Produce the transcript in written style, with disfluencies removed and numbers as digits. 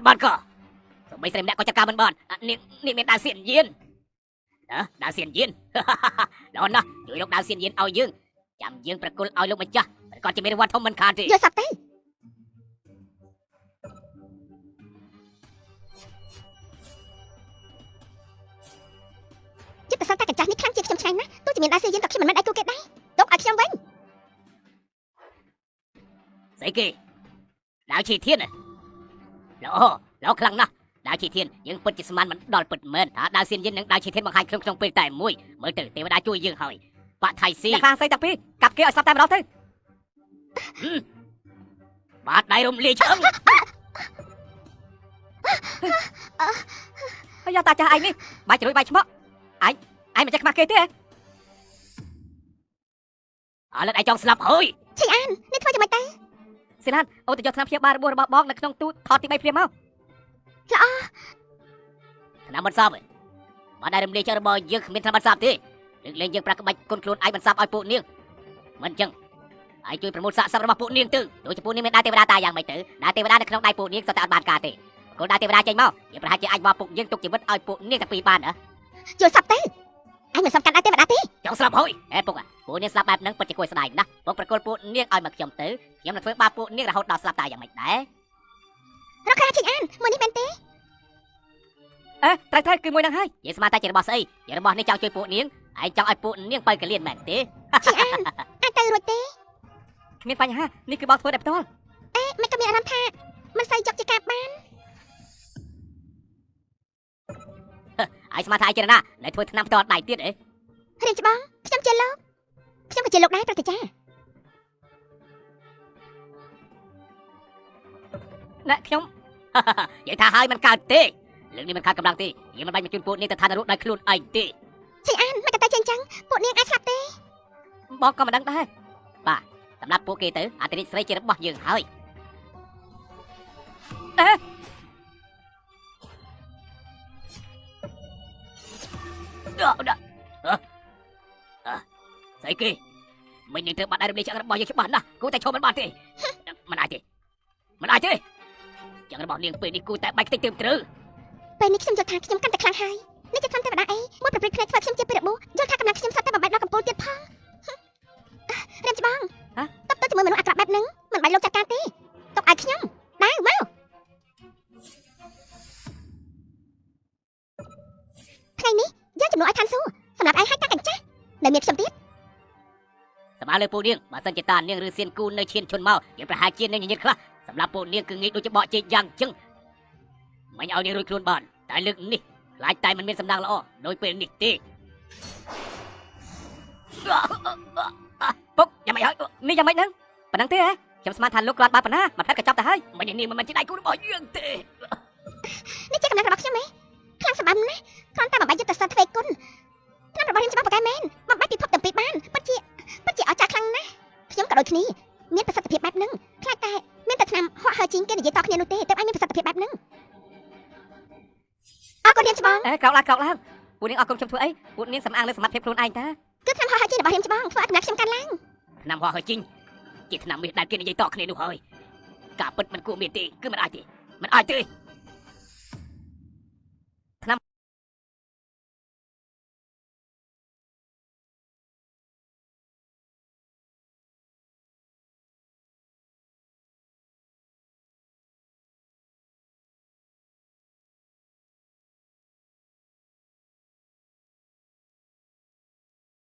ត់បានក៏សូម្បីស្រីម្នាក់ក៏ចាត់ការមិនបាននាងមានដាវសៀនយានដាវសៀនយានល្អណាស់ជួយលោកដាវសៀនយានឲ្យយើងចាំយើងប្រគល់ឲ្យលោកម្ចាស់គាត់ជាមានរង្វាន់ធំមិនខានទេយកសັບទៅចិត្តសាស្ត្រតែកញ្ចាស់នេះខ្លាំងជាងខ្ញុំឆ្ងាញ់ណាស់ទោះជាមានដាវសៀនយានក៏ខ្ញុំមិនមែនដៃគូគេដែរទុកឲ្យខ្ញុំវិញស្អីគេដាវឈីធានល្អខ្លាំងណាស់ដាវឈីធានយើងពិតជាស្មានមិនដល់ពិតមែនថាដាវសៀនយាននិងដាវឈីធានបង្ហាញក្នុងពេលតែមួយមើលទៅទេវតាជួយយើងហើយបាក់ថៃស៊ីអ្នកខ្លាំងស្អីទាំងពីរកាប់គេឲ្យស្លាប់តែម្ដងទៅបាទដៃរំលាយឆ្អឹងហើយយកតាចាស់ឯងនេះបាយជ្រួយបាយឆ្មក់ឯងមិនចេះខ្មាស់គេទេឥឡូវឯងចង់ស្លាប់ហើយឈីអាននេះធ្វើយ៉ាងម៉េចទៅសិលានអូនទៅយកថ្នាំព្យាបាលរបួសរបស់បងនៅក្នុងទូថតទី3ព្រាមមកល្អថ្នាំបន្សាបបាទដៃរំលាយឆ្អឹងរបស់យើងគ្មានថ្នាំបន្សាបទេលើកលែងយើងប្រាក់ក្បាច់គុនខ្លួនឯងបន្សាបឲ្យពួកនាងមិនចឹងឯងជួយប្រមូលសាកសពរបស់ពួកនាងទៅដូចជាពួកនាងមានដាវទេវតាតាយ៉ាងម៉េចទៅដាវទេវតានៅក្នុងដៃពួកនាងសុទ្ធតែអត់បានការទេកូនដាវទេវតាចេញមកយើងប្រហែលជាអាចមកពុកយើងទុកជីវិតឲ្យពួកនាងទាំងពីរបានយល់សັບទៅឯងមិនសំខាន់ដាវទេវតាទេចង់ស្លាប់ហើយពុកពួកនាងស្លាប់បែបហ្នឹងពិតជាគួរស្ដាយណាស់ពុកប្រគល់ពួកនាងឲ្យមកខ្ញុំទៅខ្ញុំនឹងធ្វើបាបពួកនាងរហូតដល់ស្លាប់តើយ៉ាងម៉េចដែររកខាឈីអានមួយនេះមែនទេត្រូវគឺមួយហ្នឹងហើយនិយាយស្មានតែជារបស់ស្អីជារបស់នេះចង់ជួយពួកនាងឯងចង់ឲ្យពួកនាងបើកលៀនមែនទេឈីអានអាចទៅរួចទេគ្មានបញ្ហានេះគឺបងធ្វើតែផ្ទាល់មិនក៏មានអារម្មណ៍ថាមិនសូវយកជាការបានឯងស្មានថាឯងចេះណានៅធ្វើឆ្នាំផ្ទាល់ដៃទៀតរៀនច្បងខ្ញុំជាលោកខ្ញុំក៏ជាលោកដែរប្រតិចាណែខ្ញុំ និយាយថាហើយមិនកើតទេលើកនេះមិនខាតកម្លាំងទេយើងមិនបាច់មកជូនពួកនាងទៅឋាននរកដោយខ្លួនឯងទេឈីអានមិនក៏តែចេញចឹងពួកនាងអាចស្លាប់ទេបងក៏មិនដឹងដែរបាទសម្រាប់ពួកគេទៅអាទិរិទ្ធស្រីជារបស់យើងហើយស្អីគេមិញនឹងធ្វើបាត់ដៃរំលាយឆ្អឹងរបស់យើងច្បាស់ណាស់គូតែឈប់មិនបានទេមិនអាចទេឆ្អឹងរបស់នាងពេលនេះគូតែបាច់ខ្ទេចទៅត្រូវពេលនេះខ្ញុំយល់ថាខ្ញុំកាន់តែខ្លាំងហើយនេះជាធម្មតាអីមួយប្រព្រឹត្តភ្នែកធ្វើខ្ញុំជាពីរបួសយល់ថាកម្លាំងខ្ញុំសត្វតែបំបែកដល់កំពូលទៀតផងរៀនច្បងតបទៅជាមួយមនុស្សអាក្រក់បែបហ្នឹងមិនបាច់លោកចាត់ការទេទុកឲ្យខ្ញុំដើរមកថ្ងៃនេះយើងចំនួនឲ្យឋានសួគ៌សម្រាប់ឯងឲ្យតាកញ្ចាស់នៅមានខ្ញុំទៀតសម្រាប់លើពួកនាងបើសិនជាតានាងឬសៀនគូនៅឈានឈុនមកយើងប្រហែលជានឹងញញឹតខ្លះសម្រាប់ពួកនាងគឺងាយដូចជាបកចេកយ៉ាងចឹងមិនឲ្យនាងរួចខ្លួនបានតែលើកនេះខ្លាចតែមិនមានសំណាងល្អដោយពេលនេះទេពុកយ៉ាងម៉េចហើយនេះយ៉ាងម៉េចហ្នឹងប៉ណ្ណឹងទេហ៎ខ្ញុំស្មានថាលោកគ្រាន់បើប៉ុណ្ណាមកផាត់ក៏ចាប់ទៅហើយមិននាងមិនជាដៃគូរបស់យើងទេនេះជាកម្លាំងរបស់ខ្ញុំហ៎ខ្លាំងសម្បំណាគ្រាន់តែបំបែកយុទ្ធសាស្ត្រធ្វើគុណឆ្នាំរបស់រៀនច្បាស់ប្រកែមែនបំបែកពិភពទាំងពីរបានពិតជាអស្ចារ្យខ្លាំងណាស់ខ្ញុំក៏ដូចគ្នាមានប្រសិទ្ធភាពបែបហ្នឹងខ្លាចតែមានតែឆ្នាំហក់ហើជាងគេនិយាយតគ្នានោះទេតែឯងមានប្រសិទ្ធភាពបែបហ្នឹងអរគុណរៀនច្បងក្រោកឡើងពួកនាងអរគុណខ្ញុំធ្វើអីពួកនាងសំអាងលើសមត្ថភាពខ្លួនឯងតាគឺឆ្នាំហក់ហើជាងរបស់រៀនច្បងធ្វើឲ្យកម្លាំងខ្ញុំកាន់ឡើងឆ្នាំហក់ហើជាងជាឆ្នាំមាសដែលគេនិយាយតគ្នានោះហើយការពិតមិនគួរមានទេគឺមិនអាចទេ